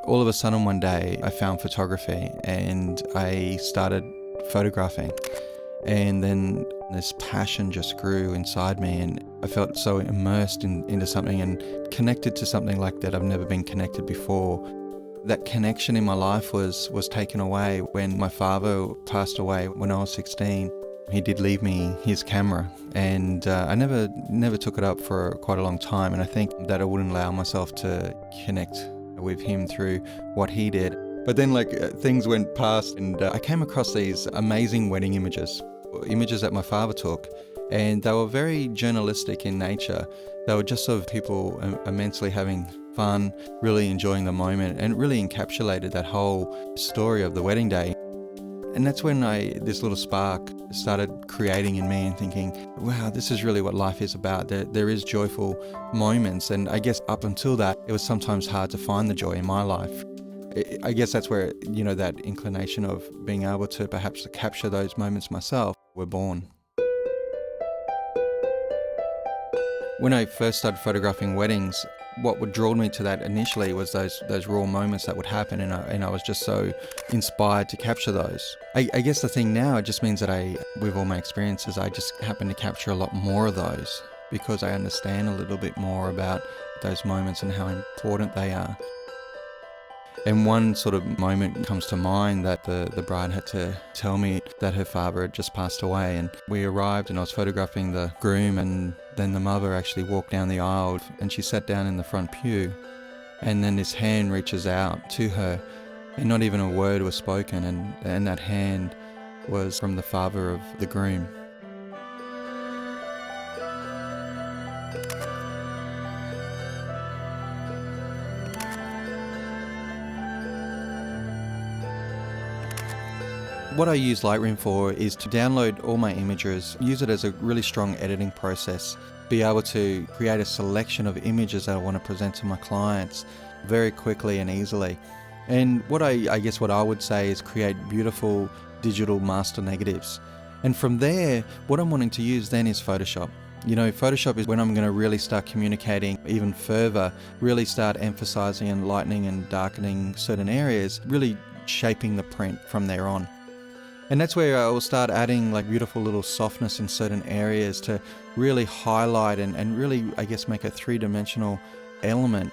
All of a sudden one day I found photography and I started photographing, and then this passion just grew inside me, and I felt so immersed into something and connected to something like that I've never been connected before. That connection in my life was taken away when my father passed away when I was 16. He did leave me his camera, and I never took it up for quite a long time, and I think that I wouldn't allow myself to connect with him through what he did. But then things went past, and I came across these amazing wedding images that my father took, and they were very journalistic in nature. They were just of people immensely having fun, really enjoying the moment, and it really encapsulated that whole story of the wedding day. And that's when this little spark started creating in me and thinking, wow, this is really what life is about. There is joyful moments, and I guess up until that, it was sometimes hard to find the joy in my life. I guess that's where, that inclination of being able to perhaps capture those moments myself were born. When I first started photographing weddings, what would draw me to that initially was those raw moments that would happen, and I was just so inspired to capture those. I guess the thing now, it just means that with all my experiences, I just happen to capture a lot more of those because I understand a little bit more about those moments and how important they are. And one sort of moment comes to mind that the bride had to tell me that her father had just passed away, and we arrived and I was photographing the groom, and then the mother actually walked down the aisle and she sat down in the front pew, and then this hand reaches out to her and not even a word was spoken, and that hand was from the father of the groom. What I use Lightroom for is to download all my images, use it as a really strong editing process, be able to create a selection of images that I want to present to my clients very quickly and easily. And what I would say is create beautiful digital master negatives. And from there, what I'm wanting to use then is Photoshop. Photoshop is when I'm going to really start communicating even further, really start emphasizing and lightening and darkening certain areas, really shaping the print from there on. And that's where I will start adding beautiful little softness in certain areas to really highlight and really, make a three-dimensional element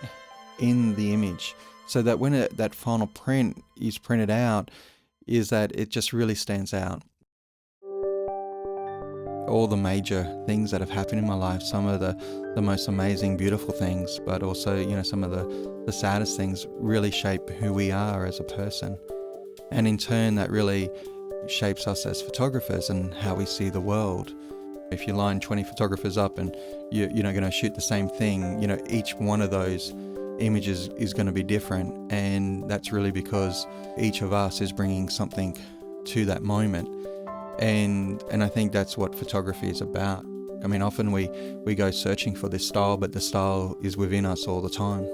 in the image, so that when that final print is printed out, is that it just really stands out. All the major things that have happened in my life, some of the most amazing, beautiful things, but also, some of the saddest things really shape who we are as a person. And in turn, that really shapes us as photographers and how we see the world. If you line 20 photographers up and you're going to shoot the same thing, each one of those images is going to be different, and that's really because each of us is bringing something to that moment. And I think that's what photography is about. Often we go searching for this style, but the style is within us all the time.